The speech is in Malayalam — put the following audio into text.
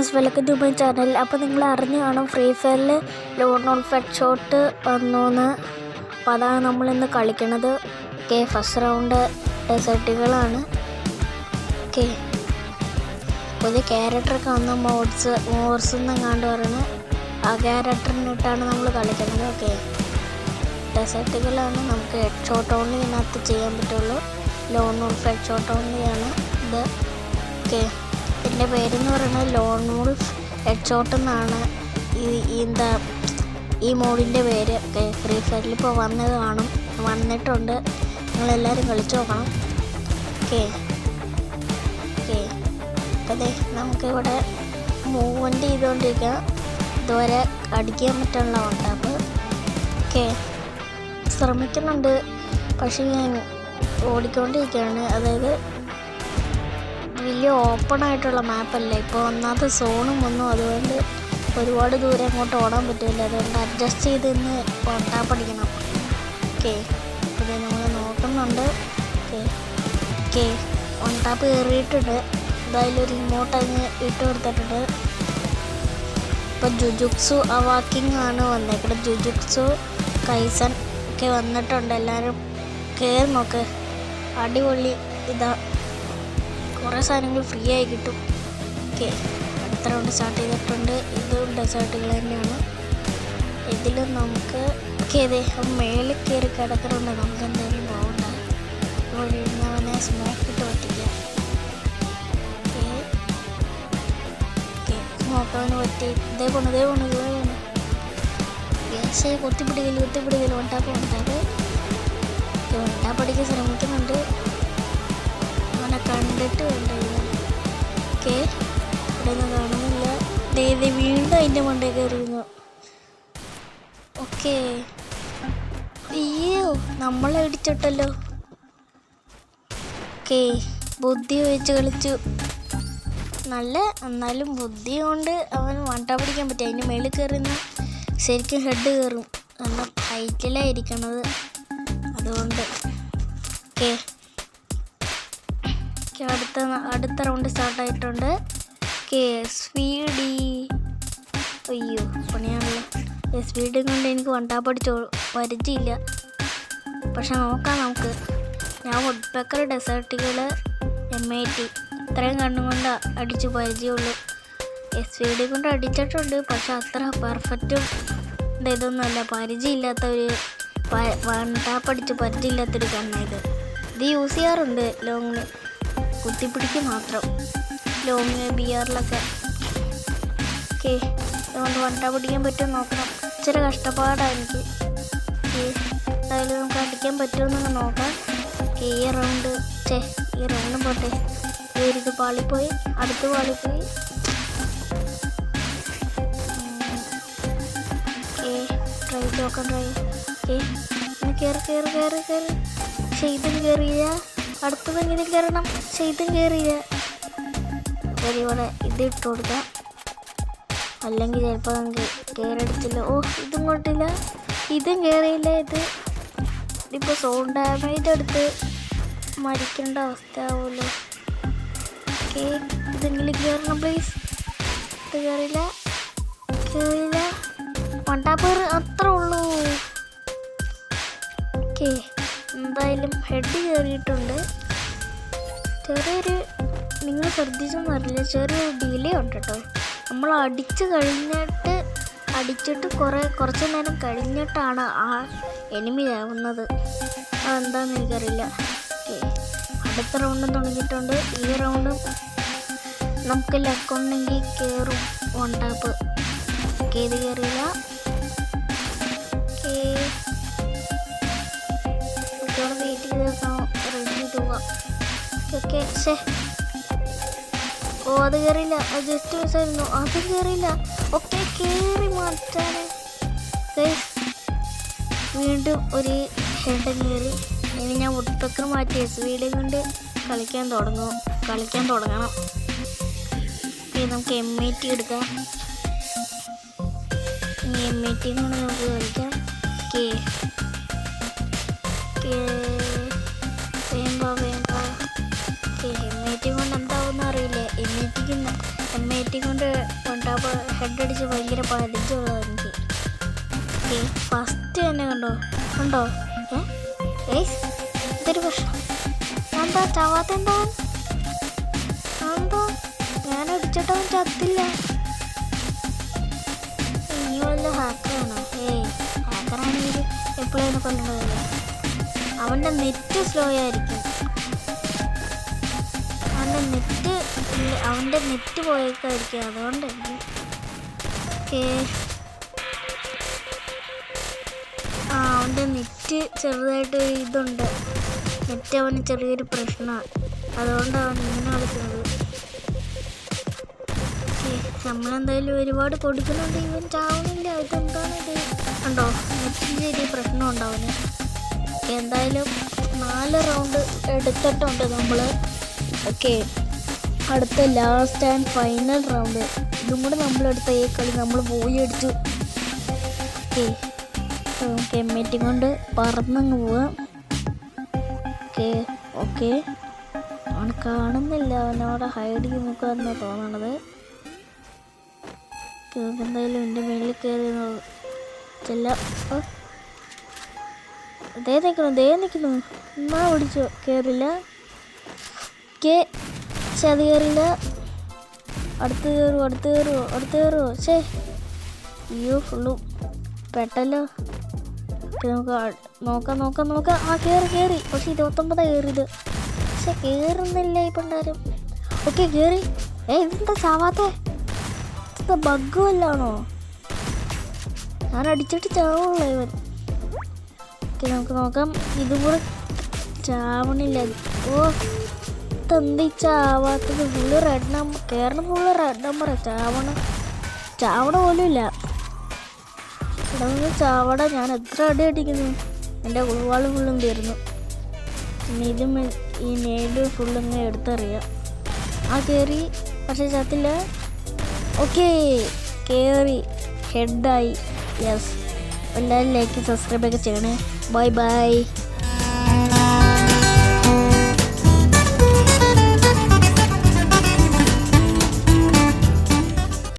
Friends, welcome to my channel. അപ്പോൾ നിങ്ങൾ അറിഞ്ഞു കാണും ഫ്രീ ഫയറിൽ ലോൺ ഓൺ ഫെഡ് ഷോട്ട് വന്നുവെന്ന്. അപ്പോൾ അതാണ് നമ്മളിന്ന് കളിക്കണത്. ഓക്കെ, ഫസ്റ്റ് റൗണ്ട് ഡെസേർട്ടുകളാണ്. ഓക്കെ, പുതിയ ക്യാരക്ടറൊക്കെ വന്ന മോഡ്സ് എന്നെങ്ങാണ്ട് പറയുന്നത്. ആ ക്യാരക്ടറിനിട്ടാണ് നമ്മൾ കളിക്കുന്നത്. ഓക്കെ, ഡെസേർട്ടുകളാണ്. നമുക്ക് ഹെഡ് ഷോട്ട് ഓൺലി ഇതിനകത്ത് ചെയ്യാൻ പറ്റുള്ളൂ. ലോൺ ഓൺ ഫെഡ് ഷോട്ട് ഓൺലിയാണ് ഇത്. ഓക്കെ, എൻ്റെ പേരെന്ന് പറയുന്നത് ലോൺ വുൾഫ് ഹെഡ് ഷോട്ട് എന്നാണ് ഈ മോഡിൻ്റെ പേര്. ഓക്കെ, ഫ്രീ ഫയറിൽ ഇപ്പോൾ വന്നിട്ടുണ്ട്. നിങ്ങളെല്ലാവരും കളിച്ചു നോക്കണം. ഓക്കെ ഓക്കെ അതെ, നമുക്കിവിടെ മൂവ്മെൻറ്റ് ചെയ്തുകൊണ്ടിരിക്കുക. ഇതുവരെ അടിക്കാൻ പറ്റാനുള്ള ഉണ്ടാപ്പ്. ഓക്കെ, ശ്രമിക്കുന്നുണ്ട്, പക്ഷേ ഞാൻ ഓടിക്കൊണ്ടിരിക്കുകയാണ്. അതായത് വലിയ ഓപ്പൺ ആയിട്ടുള്ള മാപ്പല്ല. ഇപ്പോൾ ഒന്നാമത്തെ സോണും വന്നു, അതുകൊണ്ട് ഒരുപാട് ദൂരം അങ്ങോട്ട് ഓടാൻ പറ്റില്ല. അതുകൊണ്ട് അഡ്ജസ്റ്റ് ചെയ്ത് ഇന്ന് ഓട്ടാപ്പ് അടിക്കണം. ഓക്കെ, ഇത് നമ്മൾ നോക്കുന്നുണ്ട്. ഓക്കെ ഓക്കെ ഓൺടാപ്പ് കയറിയിട്ടുണ്ട്. എന്തായാലും ഒരു ഇമോട്ട് അങ്ങ് ഇട്ട് കൊടുത്തിട്ടുണ്ട്. ഇപ്പം ജുജുക്സു അവാക്കിങ് ആണ് വന്നേക്കുന്നത്. ജുജുക്സു കൈസൺ ഒക്കെ വന്നിട്ടുണ്ട്. എല്ലാവരും കയറി നോക്ക്, അടിപൊളി. ഇതാ കുറേ സാധനങ്ങൾ ഫ്രീ ആയി കിട്ടും. ഓക്കെ, അടുത്ത റൗണ്ട് സ്റ്റാർട്ട് ചെയ്തിട്ടുണ്ട്. ഇതും ഡെസേർട്ടുകൾ തന്നെയാണ്. ഇതിലും നമുക്ക് ഇതേ മേളിൽ കയറി കിടക്കുന്നുണ്ട്. നമുക്ക് എന്തായാലും പോകണ്ട. ഇവിടെ ഇരുന്നവനെ സ്മോക്കിട്ട് പറ്റിക്കാം. ഓക്കെ സ്മോക്കവന് പറ്റി. ഇതേ പോണു. പക്ഷേ കുത്തിപ്പിടിക്കൽ വണ്ടാപ്പ് വണ്ടാപ്പടിക്കാൻ ശ്രമിക്കുന്നുണ്ട്. അവനെ കണ്ടിട്ട് വേണ്ടത്. ഓക്കെ, ഇവിടെ ഒന്നും കാണുന്നില്ല. വീണ്ടും അതിൻ്റെ മണ്ടയിൽ കയറിയിരുന്നു. ഓക്കെ, അയ്യോ നമ്മളെ ഇടിച്ചിട്ടല്ലോ. ഓക്കെ, ബുദ്ധി വെച്ച് കളിച്ചു. എന്നാലും ബുദ്ധി കൊണ്ട് അവൻ വണ്ട പിടിക്കാൻ പറ്റും. അതിൻ്റെ മേളിൽ കയറുന്ന ശരിക്കും ഹെഡ് കയറും. നല്ല ഹൈറ്റിലായിരിക്കണത്, അതുകൊണ്ട്. ഓക്കെ, അടുത്ത റൗണ്ട് സ്റ്റാർട്ടായിട്ടുണ്ട്. സ്പീഡി, അയ്യോ പണിയാണല്ലോ. സ്പീഡും കൊണ്ട് എനിക്ക് വണ്ടാപ്പടിച്ചോ പരിചയമില്ല. പക്ഷെ നോക്കാം നമുക്ക്. ഞാൻ വുഡ്പെക്കർ ഡെസേർട്ടുകൾ M80 ഇത്രയും കണ്ണുകൊണ്ട് അടിച്ച് പരിചയമുള്ളൂ. സ്പീഡി കൊണ്ട് അടിച്ചിട്ടുണ്ട്, പക്ഷെ അത്ര പെർഫെക്റ്റും ഇതൊന്നുമല്ല. വണ്ടാപ്പടിച്ച് പരിചയമില്ലാത്തൊരു കണ്ണായത്. ഇത് യൂസ് ചെയ്യാറുണ്ട് ലോങ്ങിൽ, കുത്തിപ്പിടിക്ക് മാത്രം. ലോങ് ബിയറിലൊക്കെ. ഓക്കെ, അതുകൊണ്ട് വണ്ട പിടിക്കാൻ പറ്റുമെന്ന് നോക്കണം. ഇച്ചിരി കഷ്ടപ്പാടാണ് എനിക്ക്. എന്തായാലും നമുക്ക് അടിക്കാൻ പറ്റുമെന്നൊന്ന് നോക്കാം. ഈ റൗണ്ടും പോട്ടെ. ഇത് പാളിപ്പോയി, അടുത്ത് പാളിപ്പോയി. ട്രൈ നോക്കാം. കയറി. പക്ഷെ ഇതും കയറിയില്ല. അടുത്തതെങ്കിലും കയറണം. പക്ഷെ ഇതും കയറിയില്ല. ഇവിടെ ഇത് ഇട്ട് കൊടുക്കാം, അല്ലെങ്കിൽ ചിലപ്പോൾ നമുക്ക് കയറെടുത്തില്ല. ഇതും കൊണ്ടില്ല, ഇതും കയറിയില്ല. ഇതിപ്പോൾ സോൺ ഡാമേജ് എടുത്ത് മരിക്കേണ്ട അവസ്ഥ ആവുമല്ലോ. ഓക്കെ, ഇതെങ്കിലും കയറണം പ്ലീസ്. ഇത് കയറിയില്ല. വണ്ടാപ്പേർ അത്ര ഉള്ളൂ. ഓക്കെ, എന്തായാലും ഹെഡ് കയറിയിട്ടുണ്ട്. നിങ്ങൾ ശ്രദ്ധിച്ചൊന്നും അറിയില്ല, ചെറിയൊരു ഡിലേ ഉണ്ട് കേട്ടോ. നമ്മൾ അടിച്ചിട്ട് കുറച്ച് നേരം കഴിഞ്ഞിട്ടാണ് ആ എനിമി ആവുന്നത്. അതെന്താണെന്ന് എനിക്കറിയില്ല. ഓക്കെ, അടുത്ത റൗണ്ടും തുടങ്ങിയിട്ടുണ്ട്. ഈ റൗണ്ടും നമുക്ക് ലക്കുണ്ടെങ്കിൽ കയറും വണ്ടാപ്പ്. ഓക്കെ, ഇത് കയറിയില്ല. ഓക്കെ, വെയിറ്റ് ചെയ്ത് റെഡി പോവാം. ഓക്കെ, അത് കയറിയില്ല. അത് ജസ്റ്റ് മിസ്സായിരുന്നു. അതും കയറിയില്ല. ഓക്കെ, കയറി മാറ്റാണ്. വീണ്ടും ഒരു ഹെഡ് കയറി. ഇനി ഞാൻ വുഡ്പെക്കർ മാറ്റി SVD കൊണ്ട് കളിക്കാൻ തുടങ്ങണം. നമുക്ക് M80 എടുക്കാം. ഇനി M80 കൊണ്ട് നമുക്ക് കളിക്കാം. വേണ്ട. M80 കൊണ്ട് എന്താവുമെന്ന് അറിയില്ല. M80 M80 കൊണ്ട് കൊണ്ടാകുമ്പോൾ ഹെഡ് അടിച്ച് ഭയങ്കര പരിചയമുള്ളത് എനിക്ക്. ഓക്കെ ഫസ്റ്റ് തന്നെ കണ്ടോ ഇതൊരു പ്രശ്നം. എന്താ ചാവാത്ത എന്താ ഞാൻ അടിച്ചിട്ടവൻ ചത്തില്ല. ഇനി വല്ല ഹാക്കറാണോ? ഹാക്കറാണെങ്കിൽ എപ്പോഴും കൊല്ലേണ്ടതല്ലേ. അവൻ്റെ നെറ്റ് സ്ലോ ആയിരിക്കും. അവൻ്റെ നെറ്റ് പോയേക്കായിരിക്കും. അതുകൊണ്ടായിരിക്കും. അവൻ്റെ നെറ്റ് ചെറുതായിട്ട് ഇതുണ്ട്. നെറ്റ് അവന് ചെറിയൊരു പ്രശ്നമാണ്. അതുകൊണ്ടാണ് അവൻ ഇങ്ങനെ കളിക്കുന്നത്. നമ്മളെന്തായാലും ഒരുപാട് കൊടുക്കുന്നുണ്ട്. ഇവൻ ചാവണില്ല. ഇതെന്താണ് ഇത്? കണ്ടോ നെറ്റിന് ചെറിയ പ്രശ്നം ഉണ്ടാവുന്നു. എന്തായാലും 4 റൗണ്ട് എടുത്തിട്ടുണ്ട് നമ്മൾ. ഓക്കെ അടുത്ത ലാസ്റ്റ് ആൻഡ് ഫൈനൽ റൗണ്ട്. ഇതും കൂടെ നമ്മളെടുത്ത ഈ കളി നമ്മൾ പോയി അടിച്ചു. ഓക്കെ M80 കൊണ്ട് പറന്നങ്ങ് പോവാം. ഓക്കെ അവൻ കാണുന്നില്ല. അവനവിടെ ഹൈഡ് ചെയ്ത് നിൽക്കുകയെന്നാണ് തോന്നണത്. എന്തായാലും എൻ്റെ മേളിൽ കയറി ചെല്ലാം. ദേ നിൽക്കുന്നു എന്നാ പിടിച്ചോ. കയറില്ല. അത് കയറില്ല. അടുത്ത് കയറുമോ? അയ്യോ ഫുള്ളും പെട്ടല്ലോ. നമുക്ക് നോക്കാം. കയറി. പക്ഷെ 29 കയറിയത്. പക്ഷെ കയറുന്നില്ല ഈ പിള്ളേരും. ഓക്കെ കയറി. ഇതെന്താ ചാവാത്തെ? ഇതെന്താ ബഗ് വല്ലാണോ? ഞാൻ അടിച്ചിട്ട് ചാവുള്ളൂ ഇവൻ. ഓക്കെ നമുക്ക് നോക്കാം. ഇതും കൂടെ ചാവണില്ല. ഇതെന്താ ചാവാത്തത്? Full red number. കയറണം ഫുള്ള് റെഡ് നമ്പറാ. ചാവണ പോലും ഇല്ല. ചാവട. ഞാൻ എത്ര അടി അടിക്കുന്നു. എൻ്റെ കുളുവാള് ഫുള്ളും തീർന്നു. ഇതും ഈ നേട് ഫുള്ളിങ്ങനെ എടുത്തറിയാം. കയറി പക്ഷേ ചത്തില്ല. ഓക്കെ കയറി ഹെഡായി. യെസ് എല്ലാവരും ലൈക്ക് സബ്സ്ക്രൈബ് ഒക്കെ ചെയ്യണേ. ബൈ